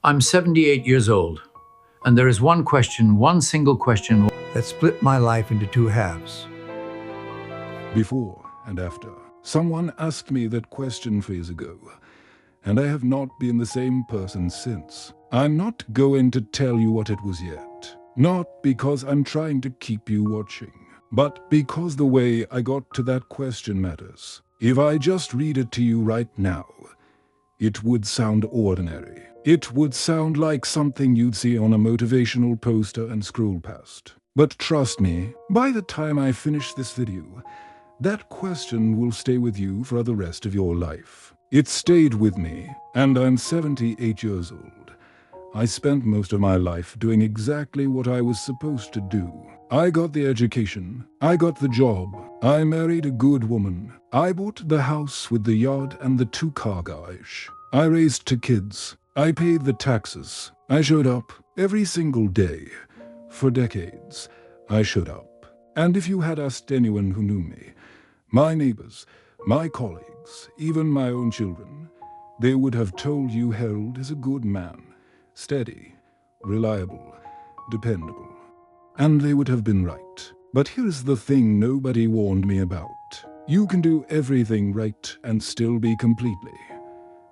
I'm 78 years old, and there is one question, one single question that split my life into two halves. Before and after. Someone asked me that question 4 years ago, and I have not been the same person since. I'm not going to tell you what it was yet. Not because I'm trying to keep you watching, but because the way I got to that question matters. If I just read it to you right now, it would sound ordinary. It would sound like something you'd see on a motivational poster and scroll past. But trust me, by the time I finish this video, that question will stay with you for the rest of your life. It stayed with me, and I'm 78 years old. I spent most of my life doing exactly what I was supposed to do. I got the education, I got the job, I married a good woman, I bought the house with the yard and the 2-car garage. I raised 2 kids, I paid the taxes, I showed up every single day. For decades, I showed up. And if you had asked anyone who knew me, my neighbors, my colleagues, even my own children, they would have told you Harold is a good man, steady, reliable, dependable. And they would have been right. But here's the thing nobody warned me about. You can do everything right and still be completely,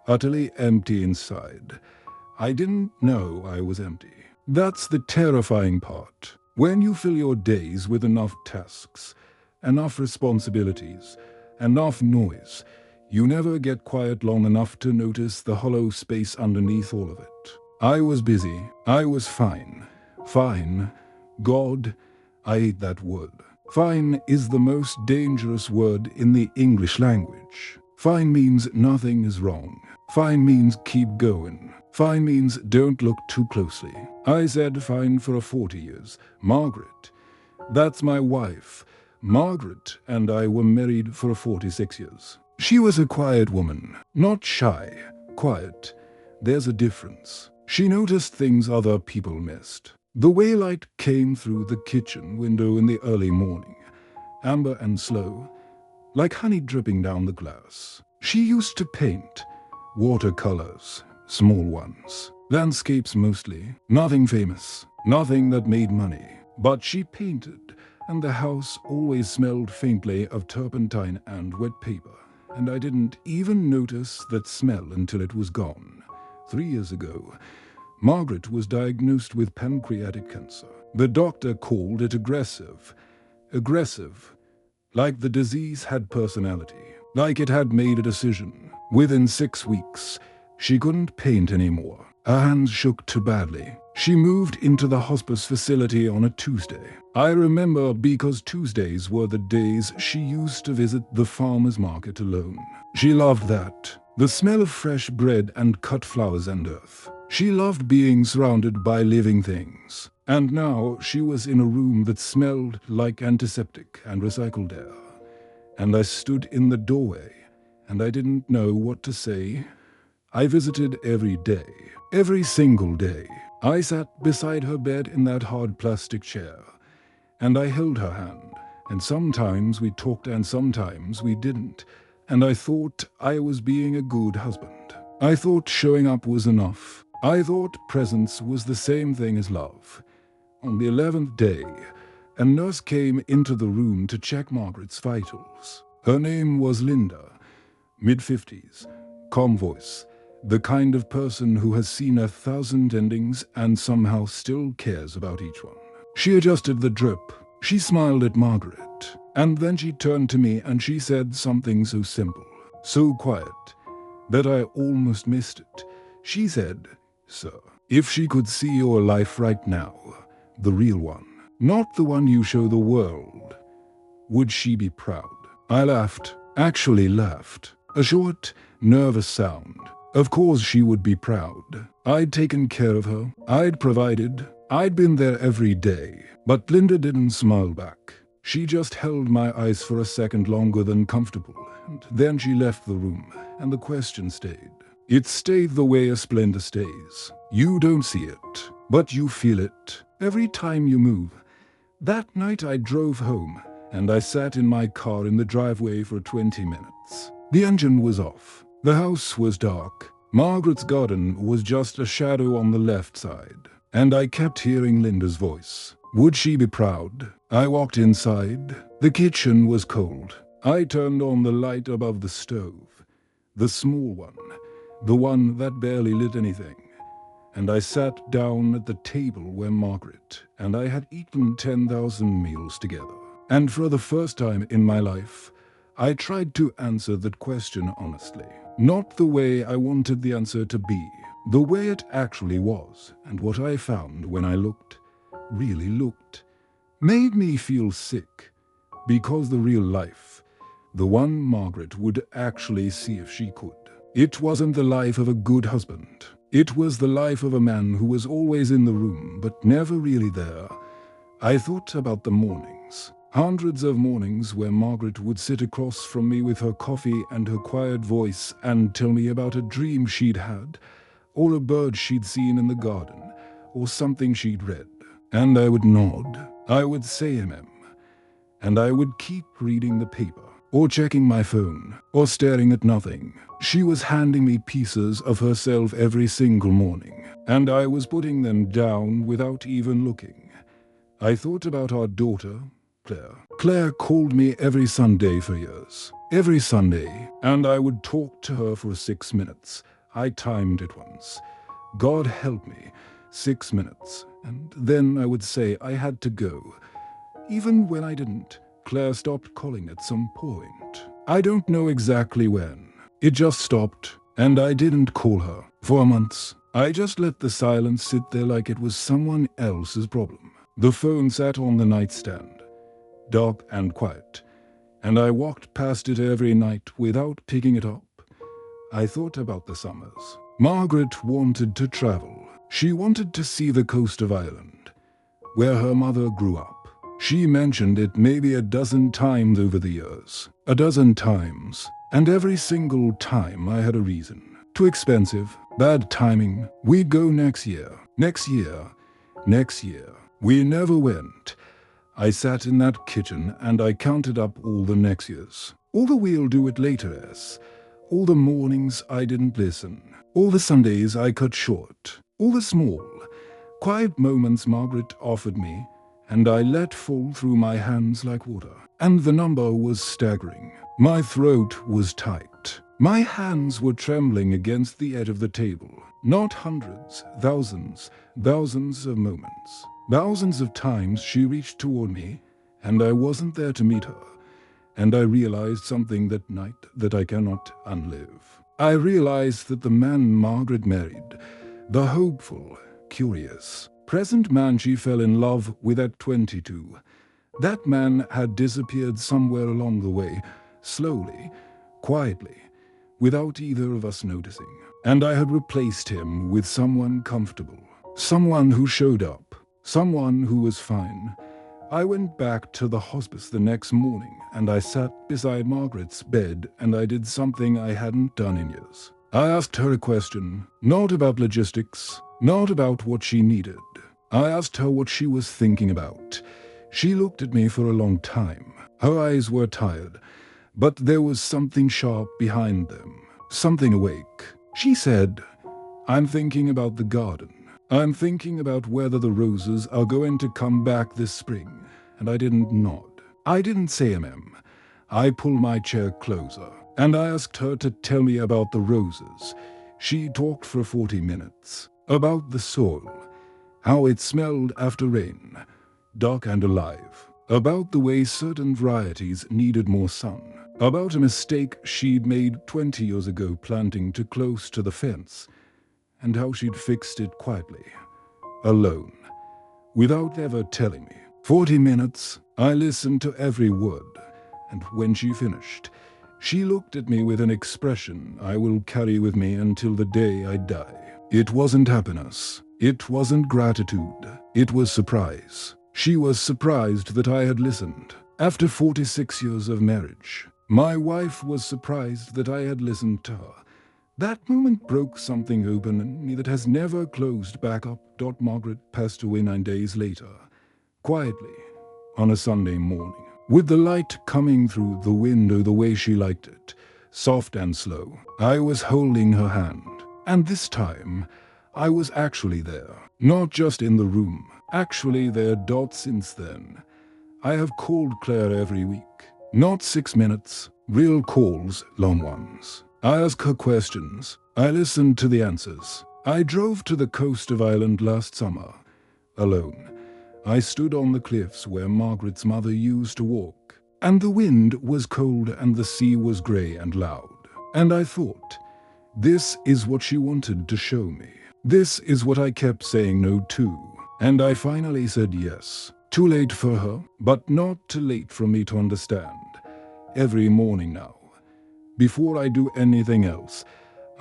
utterly empty inside. I didn't know I was empty. That's the terrifying part. When you fill your days with enough tasks, enough responsibilities, enough noise, you never get quiet long enough to notice the hollow space underneath all of it. I was busy. I was fine. Fine. God, I hate that word. Fine is the most dangerous word in the English language. Fine means nothing is wrong. Fine means keep going. Fine means don't look too closely. I said fine for 40 years. Margaret, that's my wife. Margaret and I were married for 46 years. She was a quiet woman, not shy, quiet. There's a difference. She noticed things other people missed. The way light came through the kitchen window in the early morning, amber and slow, like honey dripping down the glass. She used to paint, watercolors, small ones, landscapes mostly, nothing famous, nothing that made money. But she painted, and the house always smelled faintly of turpentine and wet paper, and I didn't even notice that smell until it was gone. 3 years ago, Margaret was diagnosed with pancreatic cancer. The doctor called it aggressive. Aggressive. Like the disease had personality. Like it had made a decision. Within 6 weeks, she couldn't paint anymore. Her hands shook too badly. She moved into the hospice facility on a Tuesday. I remember because Tuesdays were the days she used to visit the farmer's market alone. She loved that. The smell of fresh bread and cut flowers and earth. She loved being surrounded by living things. And now she was in a room that smelled like antiseptic and recycled air. And I stood in the doorway, and I didn't know what to say. I visited every day, every single day. I sat beside her bed in that hard plastic chair, and I held her hand, and sometimes we talked and sometimes we didn't, and I thought I was being a good husband. I thought showing up was enough. I thought presence was the same thing as love. On the 11th day, a nurse came into the room to check Margaret's vitals. Her name was Linda, mid-50s, calm voice, the kind of person who has seen 1,000 endings and somehow still cares about each one. She adjusted the drip. She smiled at Margaret. And then she turned to me and she said something so simple, so quiet, that I almost missed it. She said, "Sir, if she could see your life right now, the real one, not the one you show the world, would she be proud?" I laughed, actually laughed. A short, nervous sound. Of course she would be proud. I'd taken care of her. I'd provided. I'd been there every day. But Linda didn't smile back. She just held my eyes for a second longer than comfortable, and then she left the room, and the question stayed. It stayed the way a splendor stays. You don't see it, but you feel it every time you move. That night I drove home, and I sat in my car in the driveway for 20 minutes. The engine was off. The house was dark. Margaret's garden was just a shadow on the left side, and I kept hearing Linda's voice. Would she be proud? I walked inside. The kitchen was cold. I turned on the light above the stove, the small one, the one that barely lit anything, and I sat down at the table where Margaret and I had eaten 10,000 meals together. And for the first time in my life, I tried to answer that question honestly. Not the way I wanted the answer to be, the way it actually was. And what I found when I looked, really looked, made me feel sick. Because the real life, the one Margaret would actually see if she could. It wasn't the life of a good husband. It was the life of a man who was always in the room, but never really there. I thought about the mornings. Hundreds of mornings where Margaret would sit across from me with her coffee and her quiet voice and tell me about a dream she'd had, or a bird she'd seen in the garden, or something she'd read. And I would nod. I would say and I would keep reading the paper, or checking my phone, or staring at nothing. She was handing me pieces of herself every single morning, and I was putting them down without even looking. I thought about our daughter, Claire. Claire called me every Sunday for years. Every Sunday, and I would talk to her for 6 minutes. I timed it once. God help me, 6 minutes. And then I would say I had to go. Even when I didn't, Claire stopped calling at some point. I don't know exactly when. It just stopped, and I didn't call her. For months, I just let the silence sit there like it was someone else's problem. The phone sat on the nightstand, dark and quiet, and I walked past it every night without picking it up. I thought about the summers. Margaret wanted to travel. She wanted to see the coast of Ireland, where her mother grew up. She mentioned it maybe a dozen times over the years. A dozen times. And every single time I had a reason. Too expensive. Bad timing. We'd go next year. Next year. Next year. We never went. I sat in that kitchen and I counted up all the next years. All the we'll do it later-s. All the mornings I didn't listen. All the Sundays I cut short. All the small, quiet moments Margaret offered me, and I let fall through my hands like water. And the number was staggering. My throat was tight. My hands were trembling against the edge of the table. Not hundreds, thousands, thousands of moments. Thousands of times she reached toward me, and I wasn't there to meet her. And I realized something that night that I cannot unlive. I realized that the man Margaret married, the hopeful, curious, present man she fell in love with at 22, that man had disappeared somewhere along the way, slowly, quietly, without either of us noticing. And I had replaced him with someone comfortable, someone who showed up, someone who was fine. I went back to the hospice the next morning and I sat beside Margaret's bed and I did something I hadn't done in years. I asked her a question, not about logistics, not about what she needed. I asked her what she was thinking about. She looked at me for a long time. Her eyes were tired, but there was something sharp behind them, something awake. She said, "I'm thinking about the garden. I'm thinking about whether the roses are going to come back this spring." And I didn't nod. I didn't say I pulled my chair closer, and I asked her to tell me about the roses. She talked for 40 minutes. About the soil, how it smelled after rain, dark and alive. About the way certain varieties needed more sun. About a mistake she'd made 20 years ago planting too close to the fence, and how she'd fixed it quietly, alone, without ever telling me. 40 minutes, I listened to every word, and when she finished, she looked at me with an expression I will carry with me until the day I die. It wasn't happiness. It wasn't gratitude. It was surprise. She was surprised that I had listened. After 46 years of marriage, my wife was surprised that I had listened to her. That moment broke something open in me that has never closed back up. Margaret passed away 9 days later, quietly, on a Sunday morning, with the light coming through the window the way she liked it, soft and slow. I was holding her hand, And this time, I was actually there. Not just in the room. Actually there. Since then, I have called Claire every week. Not 6 minutes. Real calls, long ones. I ask her questions. I listen to the answers. I drove to the coast of Ireland last summer. Alone. I stood on the cliffs where Margaret's mother used to walk. And the wind was cold and the sea was grey and loud. And I thought, this is what she wanted to show me. This is what I kept saying no to. And I finally said yes. Too late for her, but not too late for me to understand. Every morning now, before I do anything else,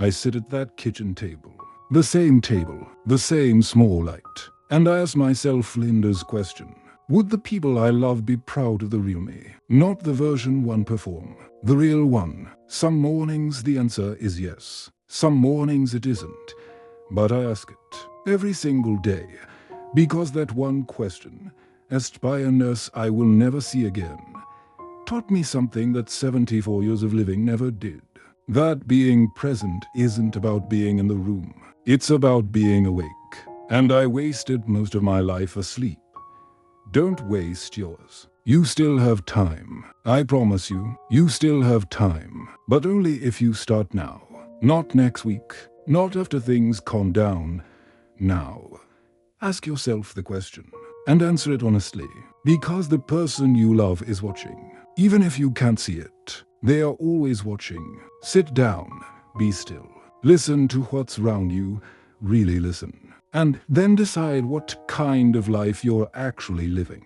I sit at that kitchen table. The same small light. And I ask myself Linda's question. Would the people I love be proud of the real me? Not the version one perform. The real one. Some mornings the answer is yes. Some mornings it isn't. But I ask it every single day. Because that one question, asked by a nurse I will never see again, taught me something that 74 years of living never did. That being present isn't about being in the room. It's about being awake. And I wasted most of my life asleep. Don't waste yours. You still have time. I promise you, you still have time. But only if you start now. Not next week. Not after things calm down. Now. Ask yourself the question. And answer it honestly. Because the person you love is watching. Even if you can't see it. They are always watching. Sit down. Be still. Listen to what's around you. Really listen. And then decide what kind of life you're actually living.